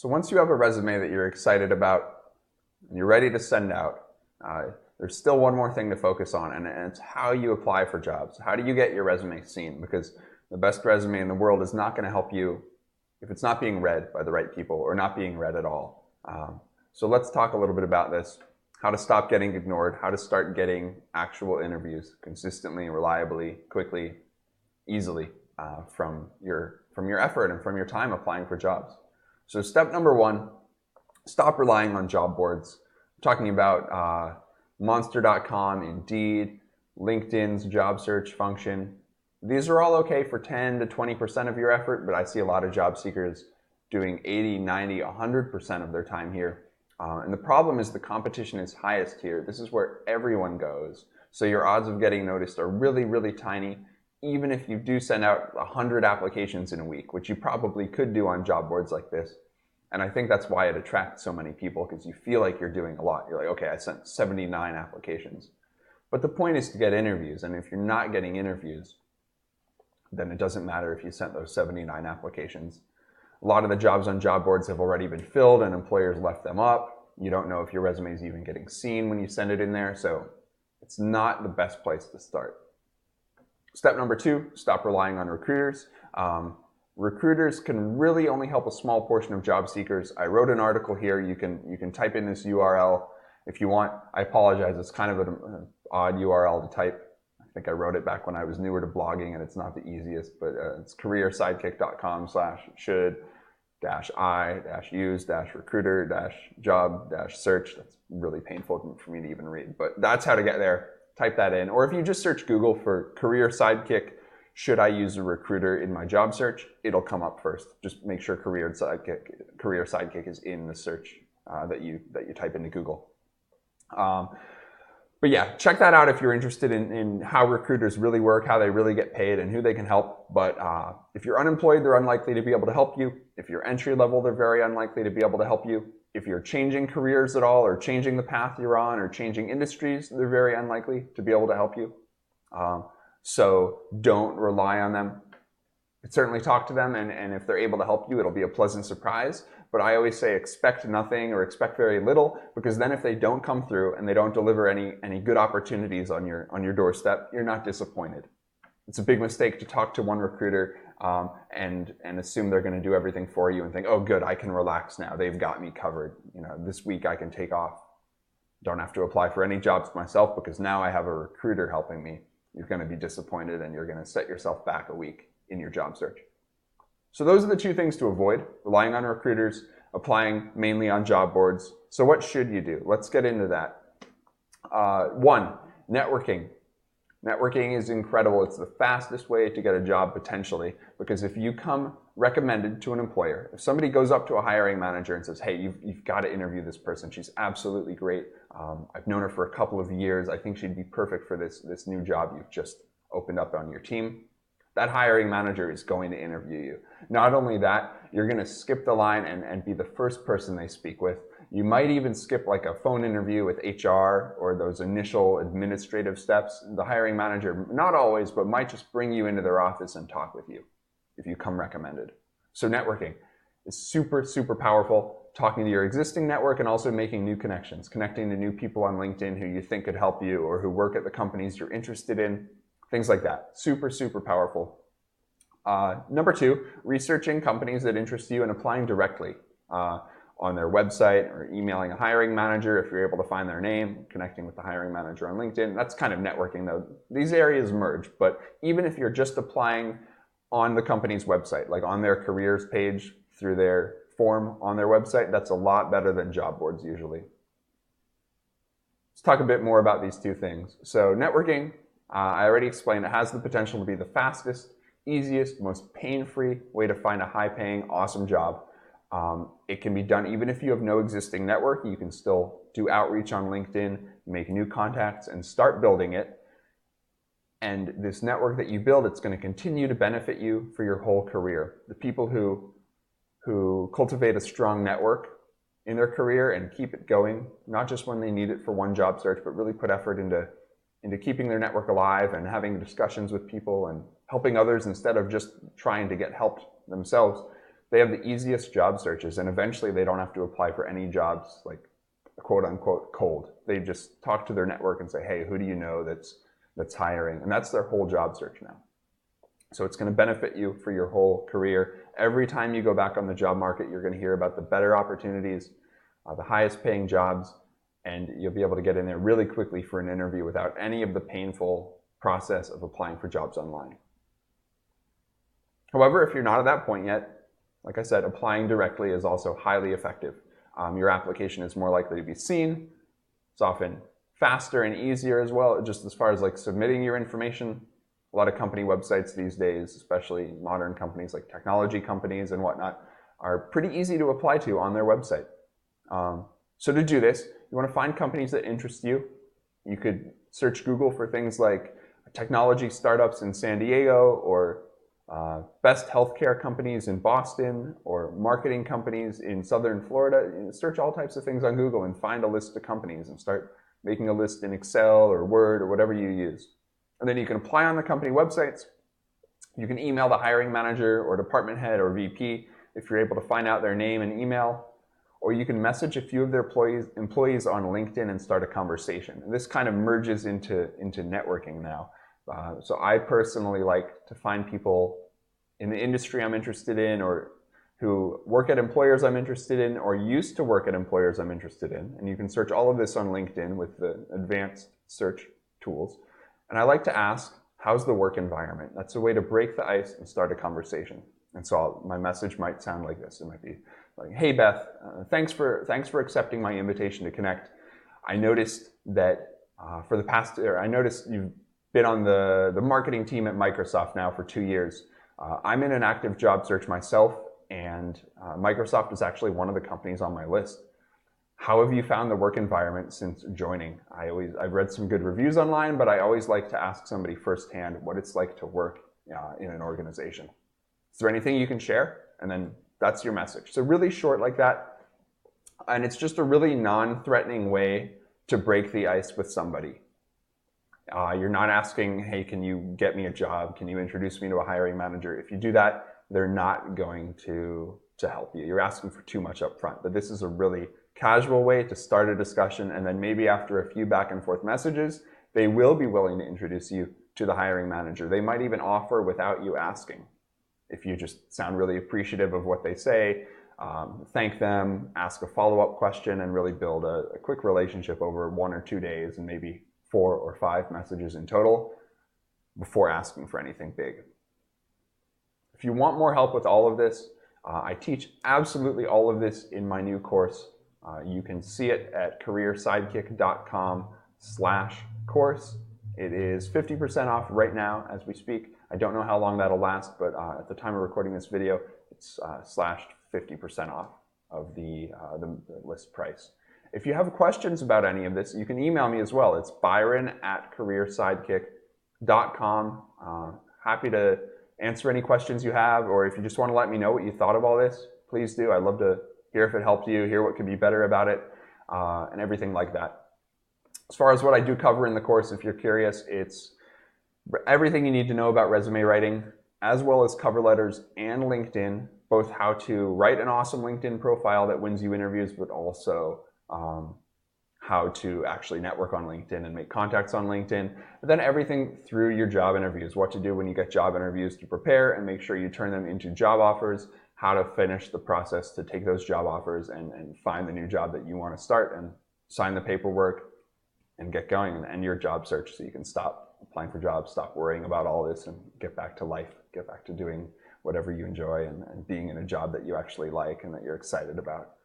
So once you have a resume that you're excited about and you're ready to send out, there's still one more thing to focus on, and it's how you apply for jobs. How do you get your resume seen? Because the best resume in the world is not going to help you if it's not being read by the right people or not being read at all. So let's talk a little bit about this. How to stop getting ignored, how to start getting actual interviews consistently, reliably, quickly, easily from your effort and from your time applying for jobs. So step number one, stop relying on job boards. I'm talking about Monster.com, Indeed, LinkedIn's job search function. These are all okay for 10 to 20% of your effort, but I see a lot of job seekers doing 80, 90, 100% of their time here. And the problem is the competition is highest here. This is where everyone goes. So your odds of getting noticed are really, really tiny, even if you do send out 100 applications in a week, which you probably could do on job boards like this. And I think that's why it attracts so many people, because you feel like you're doing a lot. You're like, okay, I sent 79 applications. But the point is to get interviews. And if you're not getting interviews, then it doesn't matter if you sent those 79 applications. A lot of the jobs on job boards have already been filled and employers left them up. You don't know if your resume is even getting seen when you send it in there. So it's not the best place to start. Step number two, stop relying on recruiters. Recruiters can really only help a small portion of job seekers. I wrote an article here. You can type in this URL if you want. I apologize. It's kind of an odd URL to type. I think I wrote it back when I was newer to blogging, and it's not the easiest, but it's careersidekick.com/should-I-use-recruiter-job-search. That's really painful for me to even read, but that's how to get there. Type that in. Or if you just search Google for Career Sidekick, should I use a recruiter in my job search, it'll come up first. Just make sure Career Sidekick is in the search that you type into Google. But yeah, check that out if you're interested in how recruiters really work, how they really get paid, and who they can help. But if you're unemployed, they're unlikely to be able to help you. If you're entry level, they're very unlikely to be able to help you. If you're changing careers at all, or changing the path you're on, or changing industries, they're very unlikely to be able to help you. So don't rely on them. Certainly talk to them, and if they're able to help you, it'll be a pleasant surprise. But I always say expect nothing or expect very little, because then if they don't come through and they don't deliver any good opportunities on your doorstep, you're not disappointed. It's a big mistake to talk to one recruiter and assume they're going to do everything for you and think, oh good, I can relax now. They've got me covered. This week I can take off. Don't have to apply for any jobs myself because now I have a recruiter helping me. You're going to be disappointed and you're going to set yourself back a week in your job search. So those are the two things to avoid: relying on recruiters, applying mainly on job boards. So what should you do? Let's get into that. One, networking. Networking is incredible. It's the fastest way to get a job potentially, because if you come recommended to an employer, if somebody goes up to a hiring manager and says, hey, you've got to interview this person. She's absolutely great. I've known her for a couple of years. I think she'd be perfect for this new job you've just opened up on your team. That hiring manager is going to interview you. Not only that, you're going to skip the line and be the first person they speak with. You might even skip like a phone interview with HR or those initial administrative steps. The hiring manager, not always, but might just bring you into their office and talk with you if you come recommended. So networking is super, super powerful. Talking to your existing network and also making new connections, connecting to new people on LinkedIn who you think could help you or who work at the companies you're interested in. Things like that. Super, super powerful. Number two, researching companies that interest you and applying directly on their website or emailing a hiring manager if you're able to find their name, connecting with the hiring manager on LinkedIn. That's kind of networking though. These areas merge, but even if you're just applying on the company's website, like on their careers page through their form on their website, that's a lot better than job boards usually. Let's talk a bit more about these two things. So networking, I already explained, it has the potential to be the fastest, easiest, most pain-free way to find a high-paying, awesome job. It can be done even if you have no existing network. You can still do outreach on LinkedIn, make new contacts, and start building it. And this network that you build, it's going to continue to benefit you for your whole career. The people who cultivate a strong network in their career and keep it going, not just when they need it for one job search, but really put effort into keeping their network alive and having discussions with people and helping others instead of just trying to get helped themselves. they have the easiest job searches, and eventually they don't have to apply for any jobs like quote unquote cold. They just talk to their network and say, hey, who do you know that's hiring? And that's their whole job search now. So it's going to benefit you for your whole career. Every time you go back on the job market, you're going to hear about the better opportunities, the highest paying jobs, and you'll be able to get in there really quickly for an interview without any of the painful process of applying for jobs online. However, if you're not at that point yet, like I said, applying directly is also highly effective. Your application is more likely to be seen. It's often faster and easier as well, just as far as like submitting your information. A lot of company websites these days, especially modern companies like technology companies and whatnot, are pretty easy to apply to on their website. So to do this, you want to find companies that interest you. You could search Google for things like technology startups in San Diego, or best healthcare companies in Boston, or marketing companies in Southern Florida. You know, search all types of things on Google and find a list of companies and start making a list in Excel or Word or whatever you use. And then you can apply on the company websites. You can email the hiring manager or department head or VP if you're able to find out their name and email. Or you can message a few of their employees on LinkedIn and start a conversation. And this kind of merges into networking now. So I personally like to find people in the industry I'm interested in, or who work at employers I'm interested in, or used to work at employers I'm interested in. And you can search all of this on LinkedIn with the advanced search tools. And I like to ask, how's the work environment? That's a way to break the ice and start a conversation. And so my message might sound like this. It might be like, hey Beth, thanks for accepting my invitation to connect. I noticed that for the past year, I noticed you've been on the marketing team at Microsoft now for 2 years. I'm in an active job search myself, and Microsoft is actually one of the companies on my list. How have you found the work environment since joining? I've read some good reviews online, but I always like to ask somebody firsthand what it's like to work in an organization. Is there anything you can share? And then that's your message. So really short like that. And it's just a really non-threatening way to break the ice with somebody. You're not asking, hey, can you get me a job? Can you introduce me to a hiring manager? If you do that, they're not going to help you. You're asking for too much up front. But this is a really casual way to start a discussion, and then maybe after a few back and forth messages, they will be willing to introduce you to the hiring manager. They might even offer without you asking. If you just sound really appreciative of what they say, thank them, ask a follow-up question, and really build a quick relationship over 1 or 2 days, and maybe 4 or 5 messages in total before asking for anything big. If you want more help with all of this, I teach absolutely all of this in my new course. You can see it at careersidekick.com/course. It is 50% off right now as we speak. I don't know how long that'll last, but at the time of recording this video, it's slashed 50% off of the list price. If you have questions about any of this, you can email me as well. It's byron@careersidekick.com. Happy to answer any questions you have, or if you just want to let me know what you thought of all this, please do. I'd love to hear if it helped you, hear what could be better about it, and everything like that. As far as what I do cover in the course, if you're curious, it's everything you need to know about resume writing, as well as cover letters and LinkedIn, both how to write an awesome LinkedIn profile that wins you interviews, but also how to actually network on LinkedIn and make contacts on LinkedIn. But then everything through your job interviews, what to do when you get job interviews to prepare and make sure you turn them into job offers, how to finish the process to take those job offers and find the new job that you want to start, and sign the paperwork and get going and end your job search so you can stop applying for jobs, stop worrying about all this, and get back to life, get back to doing whatever you enjoy and being in a job that you actually like and that you're excited about.